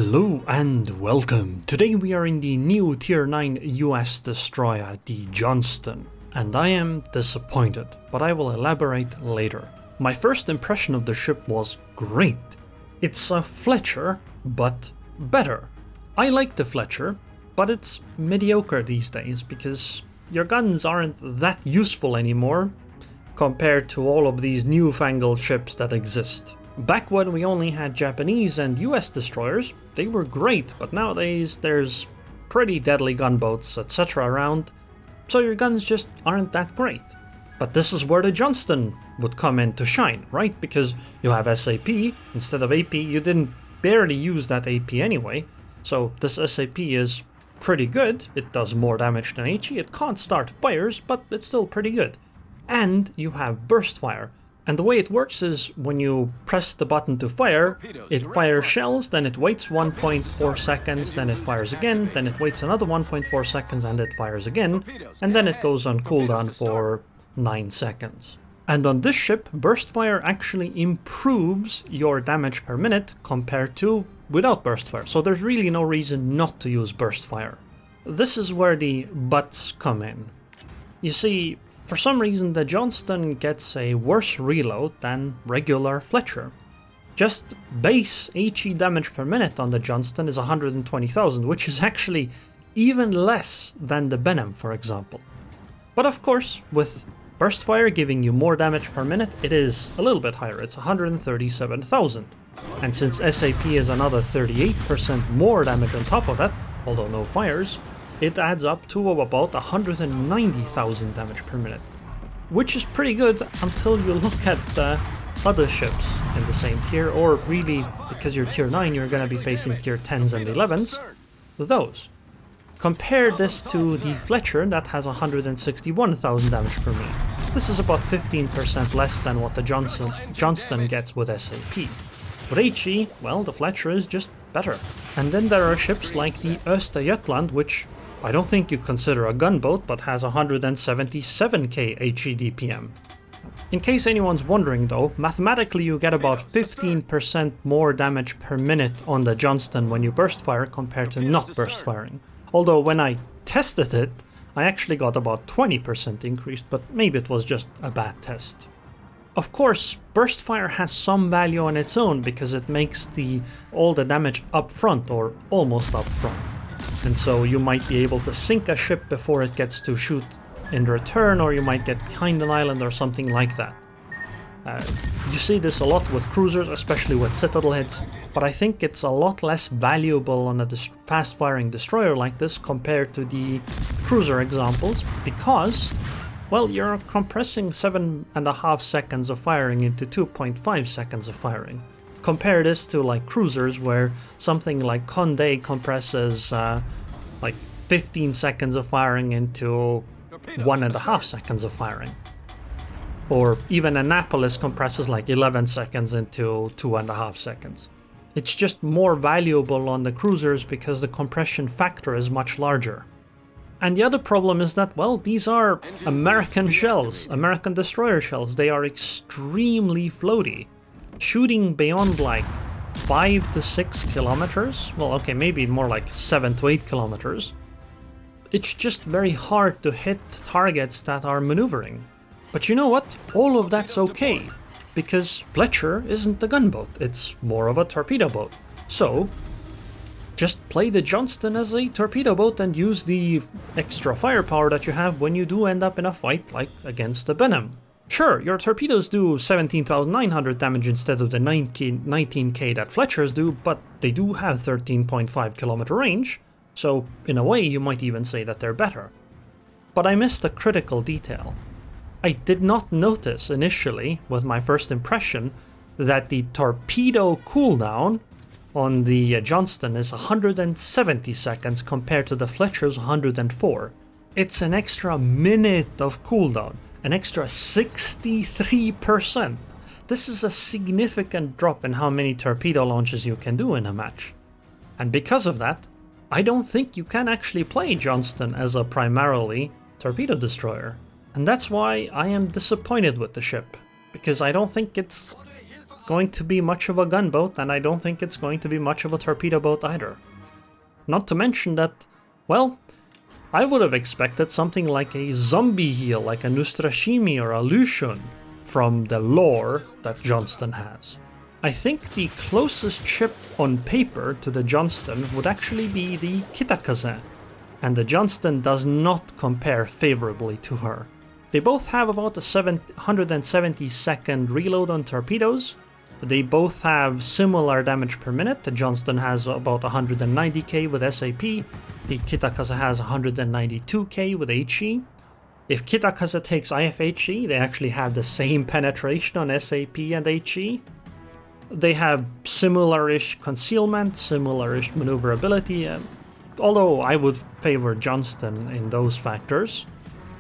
Hello and welcome. Today we are in the new Tier 9 US destroyer, the Johnston, and I am disappointed, but I will elaborate later. My first impression of the ship was great. It's a Fletcher, but better. I like the Fletcher, but it's mediocre these days because your guns aren't that useful anymore compared to all of these newfangled ships that exist. Back when we only had Japanese and US destroyers, they were great, but nowadays there's pretty deadly gunboats, etc. around, so your guns just aren't that great. But this is where the Johnston would come in to shine, right? Because you have SAP instead of AP. You didn't barely use that AP anyway, so this SAP is pretty good. It does more damage than HE. It can't start fires, but it's still pretty good. And you have burst fire. And the way it works is when you press the button to fire, it fires shells, then it waits 1.4 seconds, then it fires again, then it waits another 1.4 seconds and it fires again, and then it goes on cooldown for 9 seconds. And on this ship, burst fire actually improves your damage per minute compared to without burst fire, so there's really no reason not to use burst fire. This is where the buts come in. You see, for some reason the Johnston gets a worse reload than regular Fletcher. Just base HE damage per minute on the Johnston is 120,000, which is actually even less than the Benham, for example. But of course, with burst fire giving you more damage per minute, it is a little bit higher, it's 137,000. And since SAP is another 38% more damage on top of that, although no fires, it adds up to about 190,000 damage per minute, which is pretty good until you look at other ships in the same tier, or really, because you're tier 9, you're going to be facing tier 10s and 11s, those. Compare this to the Fletcher that has 161,000 damage per minute. This is about 15% less than what the Johnston gets with SAP. With HE, well, the Fletcher is just better. And then there are ships like the Östergötland, which I don't think you consider a gunboat, but has 177k HE DPM. In case anyone's wondering though, mathematically you get about 15% more damage per minute on the Johnston when you burst fire compared to not burst firing. Although when I tested it, I actually got about 20% increase, but maybe it was just a bad test. Of course, burst fire has some value on its own because it makes all the damage up front, or almost up front. And so you might be able to sink a ship before it gets to shoot in return, or you might get behind an island or something like that. You see this a lot with cruisers, especially with citadel hits, but I think it's a lot less valuable on a fast-firing destroyer like this compared to the cruiser examples, because, well, you're compressing 7.5 seconds of firing into 2.5 seconds of firing. Compare this to like cruisers where something like Condé compresses like 15 seconds of firing into 1.5 seconds of firing. Or even Annapolis compresses like 11 seconds into 2.5 seconds. It's just more valuable on the cruisers because the compression factor is much larger. And the other problem is that, well, these are American shells, American destroyer shells. They are extremely floaty. Shooting beyond like 5 to 6 kilometers, well, okay, maybe more like 7 to 8 kilometers, it's just very hard to hit targets that are maneuvering. But you know what? All of that's okay, because Fletcher isn't a gunboat, it's more of a torpedo boat. So just play the Johnston as a torpedo boat and use the extra firepower that you have when you do end up in a fight like against the Benham. Sure, your torpedoes do 17,900 damage instead of the 19k that Fletchers do, but they do have 13.5 kilometer range, so in a way you might even say that they're better. But I missed a critical detail. I did not notice initially, with my first impression, that the torpedo cooldown on the Johnston is 170 seconds compared to the Fletcher's 104. It's an extra minute of cooldown. An extra 63%. This is a significant drop in how many torpedo launches you can do in a match. And because of that, I don't think you can actually play Johnston as a primarily torpedo destroyer. And that's why I am disappointed with the ship, because I don't think it's going to be much of a gunboat, and I don't think it's going to be much of a torpedo boat either. Not to mention that, well, I would have expected something like a zombie heel, like a Nustrashimi or a Lushun, from the lore that Johnston has. I think the closest ship on paper to the Johnston would actually be the Kitakaze, and the Johnston does not compare favorably to her. They both have about a 170-second reload on torpedoes. They both have similar damage per minute. The Johnston has about 190k with SAP. The Kitakaze has 192k with HE. If Kitakaze takes IFHE, they actually have the same penetration on SAP and HE. They have similar-ish concealment, similar-ish maneuverability, although I would favor Johnston in those factors.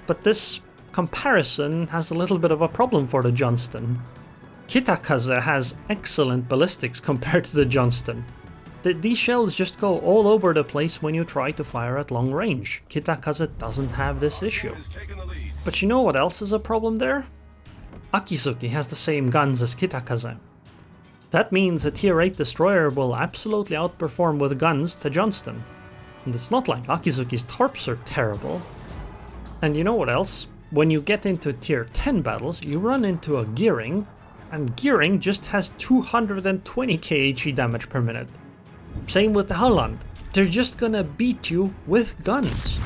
But this comparison has a little bit of a problem for the Johnston. Kitakaze has excellent ballistics compared to the Johnston. These shells just go all over the place when you try to fire at long range. Kitakaze doesn't have this issue. But you know what else is a problem there? Akizuki has the same guns as Kitakaze. That means a tier 8 destroyer will absolutely outperform with guns to Johnston. And it's not like Akizuki's torps are terrible. And you know what else? When you get into tier 10 battles, you run into a Gearing, and Gearing just has 220k HE damage per minute. Same with the Holland. They're just gonna beat you with guns.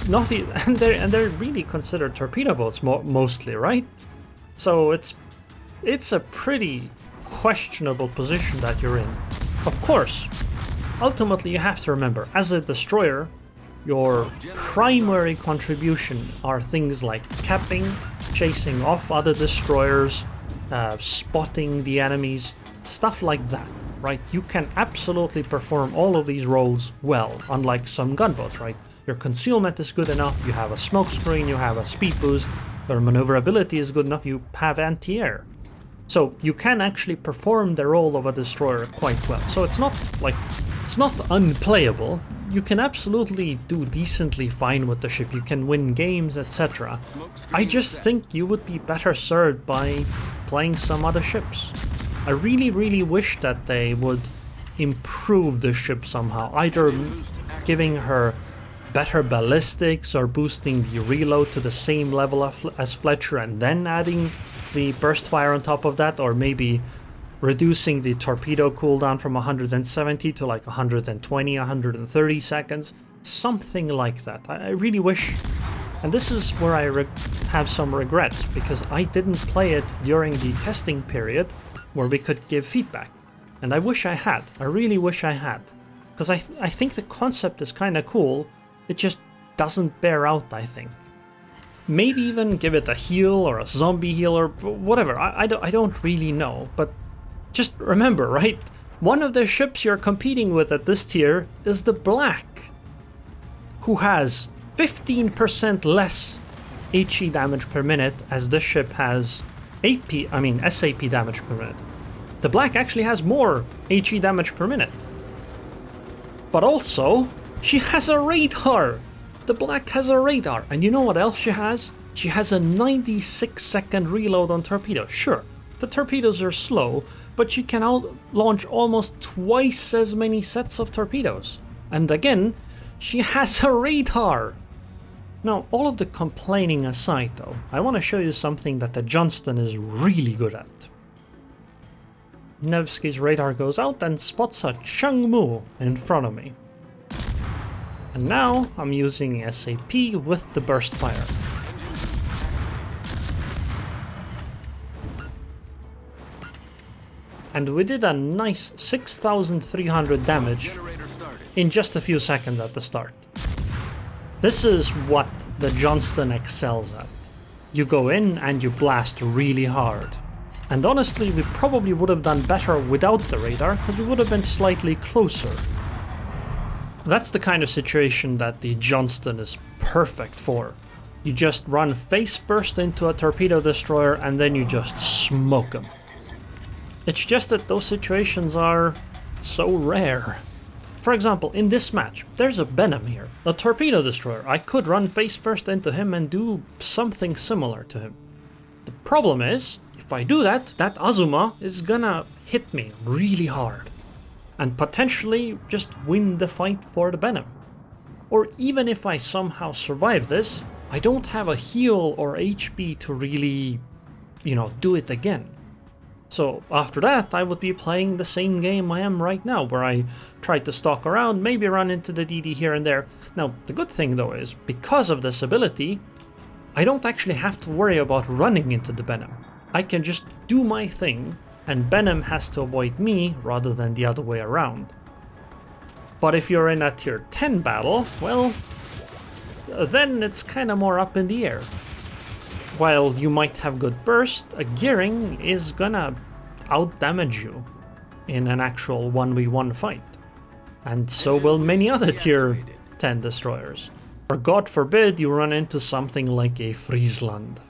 And they're really considered torpedo boats mostly, right? So it's a pretty questionable position that you're in. Of course, ultimately you have to remember, as a destroyer, your primary contribution are things like capping, chasing off other destroyers, spotting the enemies, stuff like that, right? You can absolutely perform all of these roles well, unlike some gunboats, right? Your concealment is good enough, you have a smoke screen, you have a speed boost, your maneuverability is good enough, you have anti-air. So you can actually perform the role of a destroyer quite well. So it's not unplayable. You can absolutely do decently fine with the ship, you can win games, etc. I just think you would be better served by playing some other ships. I really wish that they would improve the ship somehow, either giving her better ballistics or boosting the reload to the same level as Fletcher and then adding the burst fire on top of that, or maybe reducing the torpedo cooldown from 170 to like 120, 130 seconds, something like that. I really wish, and this is where I have some regrets, because I didn't play it during the testing period where we could give feedback, and I wish I had. I really wish I had, because I think the concept is kind of cool, it just doesn't bear out, I think. Maybe even give it a heal or a zombie heal or whatever, I don't really know, but just remember, right? One of the ships you're competing with at this tier is the Black, who has 15% less HE damage per minute as this ship has SAP damage per minute. The Black actually has more HE damage per minute. But also, she has a radar! The Black has a radar, and you know what else she has? She has a 96-second reload on torpedoes. Sure, the torpedoes are slow, but she can launch almost twice as many sets of torpedoes. And again, she has a radar! Now, all of the complaining aside though, I want to show you something that the Johnston is really good at. Nevsky's radar goes out and spots a Changmu in front of me. And now I'm using SAP with the burst fire. And we did a nice 6,300 damage in just a few seconds at the start. This is what the Johnston excels at. You go in and you blast really hard. And honestly, we probably would have done better without the radar, because we would have been slightly closer. That's the kind of situation that the Johnston is perfect for. You just run face first into a torpedo destroyer and then you just smoke them. It's just that those situations are so rare. For example, in this match, there's a Benham here, a torpedo destroyer. I could run face first into him and do something similar to him. The problem is, if I do that, that Azuma is gonna hit me really hard and potentially just win the fight for the Venom. Or even if I somehow survive this, I don't have a heal or HP to really, do it again. So after that, I would be playing the same game I am right now, where I try to stalk around, maybe run into the DD here and there. Now, the good thing though is, because of this ability, I don't actually have to worry about running into the Venom. I can just do my thing, and Venom has to avoid me rather than the other way around. But if you're in a tier 10 battle, well, then it's kinda more up in the air. While you might have good burst, a gearing is gonna out-damage you in an actual 1v1 fight. And so will many other tier 10 destroyers. Or God forbid you run into something like a Friesland.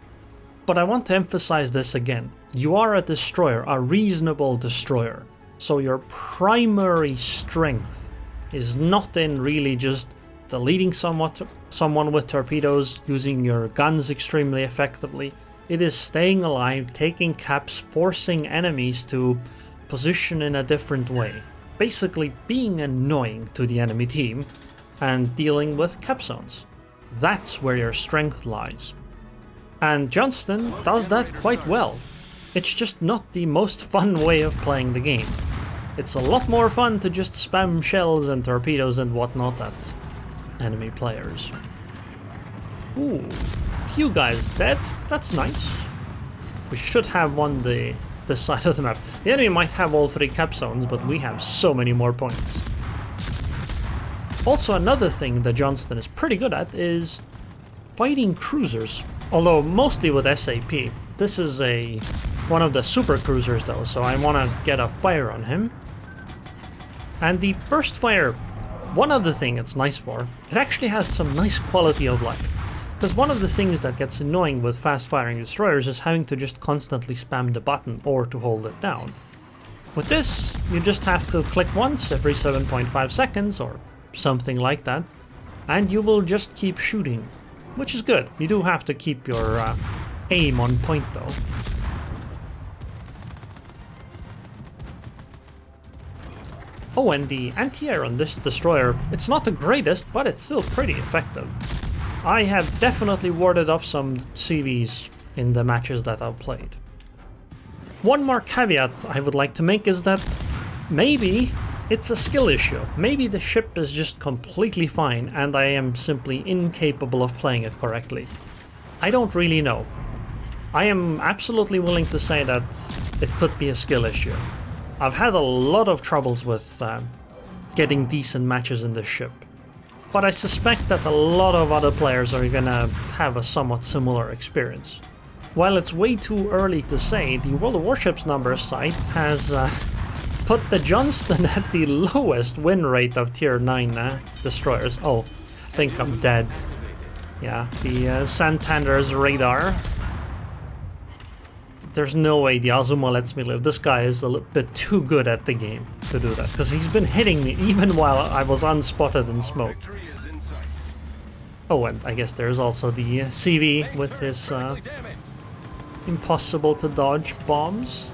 But I want to emphasize this again. You are a destroyer, a reasonable destroyer. So your primary strength is not in really just deleting someone with torpedoes, using your guns extremely effectively. It is staying alive, taking caps, forcing enemies to position in a different way. Basically being annoying to the enemy team and dealing with cap zones. That's where your strength lies. And Johnston does that quite well. It's just not the most fun way of playing the game. It's a lot more fun to just spam shells and torpedoes and whatnot at enemy players. Ooh, few guys dead. That's nice. We should have won this side of the map. The enemy might have all 3 cap zones, but we have so many more points. Also, another thing that Johnston is pretty good at is fighting cruisers. Although mostly with SAP. This is one of the super cruisers though, so I want to get a fire on him. And the burst fire, one other thing it's nice for, it actually has some nice quality of life. Because one of the things that gets annoying with fast firing destroyers is having to just constantly spam the button or to hold it down. With this, you just have to click once every 7.5 seconds or something like that, and you will just keep shooting, which is good. You do have to keep your aim on point though. Oh, and the anti-air on this destroyer, it's not the greatest, but it's still pretty effective. I have definitely warded off some CVs in the matches that I've played. One more caveat I would like to make is that maybe it's a skill issue. Maybe the ship is just completely fine and I am simply incapable of playing it correctly. I don't really know. I am absolutely willing to say that it could be a skill issue. I've had a lot of troubles with getting decent matches in this ship, but I suspect that a lot of other players are gonna have a somewhat similar experience. While it's way too early to say, the World of Warships numbers site has put the Johnston at the lowest win rate of tier 9 destroyers. Oh, I think I'm dead. Yeah, the Santander's radar. There's no way the Azuma lets me live. This guy is a little bit too good at the game to do that, because he's been hitting me even while I was unspotted in smoke. Oh, and I guess there's also the CV with his impossible to dodge bombs.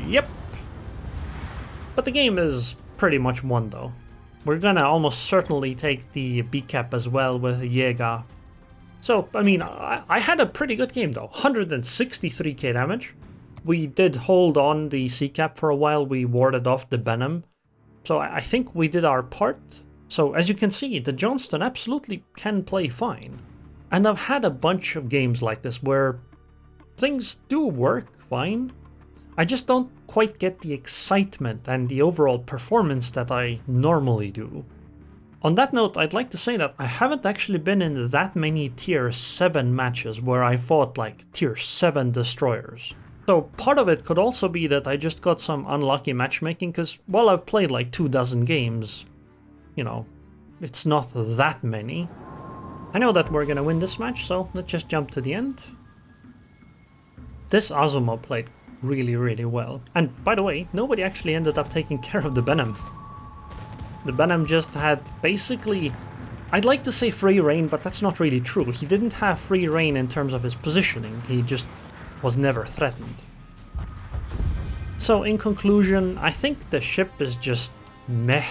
Yep. But the game is pretty much won though. We're gonna almost certainly take the B cap as well with Jäger. So, I mean, I had a pretty good game though. 163k damage. We did hold on the C cap for a while. We warded off the Venom. So I think we did our part. So as you can see, the Johnston absolutely can play fine. And I've had a bunch of games like this where things do work fine. I just don't quite get the excitement and the overall performance that I normally do. On that note, I'd like to say that I haven't actually been in that many tier 7 matches where I fought like tier 7 destroyers. So part of it could also be that I just got some unlucky matchmaking, because while I've played like 24 games, you know, it's not that many. I know that we're gonna win this match, so let's just jump to the end. This Azuma played really, really well. And by the way, nobody actually ended up taking care of the Venom. The Venom just had basically I'd like to say free reign, but that's not really true. He didn't have free reign in terms of his positioning, he just was never threatened. So in conclusion, I think the ship is just meh.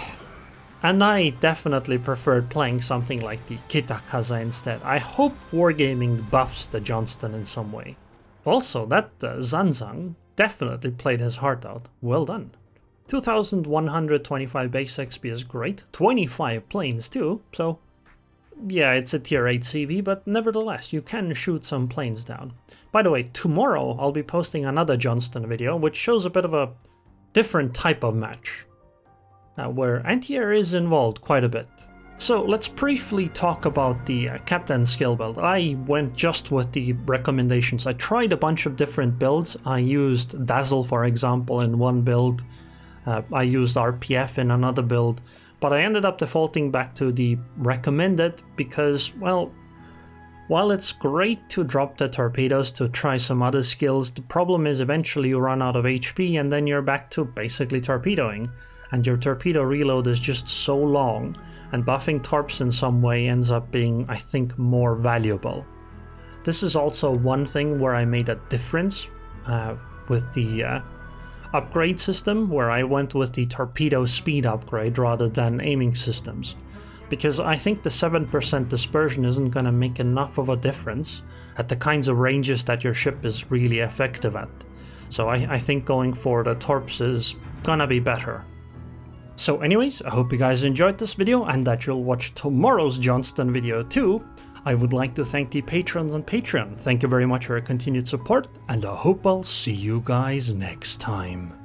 And I definitely preferred playing something like the Kitakaze instead. I hope Wargaming buffs the Johnston in some way. Also, that Zanzang definitely played his heart out. Well done. 2125 base XP is great. 25 planes too, so yeah, it's a tier 8 CV, but nevertheless, you can shoot some planes down. By the way, tomorrow I'll be posting another Johnston video, which shows a bit of a different type of match, where anti-air is involved quite a bit. So let's briefly talk about the Captain skill build. I went just with the recommendations. I tried a bunch of different builds. I used Dazzle, for example, in one build. I used RPF in another build. But I ended up defaulting back to the recommended because, well, while it's great to drop the torpedoes to try some other skills, the problem is eventually you run out of HP and then you're back to basically torpedoing. And your torpedo reload is just so long, and buffing torps in some way ends up being, I think, more valuable. This is also one thing where I made a difference with the upgrade system, where I went with the torpedo speed upgrade rather than aiming systems, because I think the 7% dispersion isn't going to make enough of a difference at the kinds of ranges that your ship is really effective at. So I think going for the torps is gonna be better. So anyways, I hope you guys enjoyed this video and that you'll watch tomorrow's Johnston video too. I would like to thank the patrons on Patreon. Thank you very much for your continued support, and I hope I'll see you guys next time.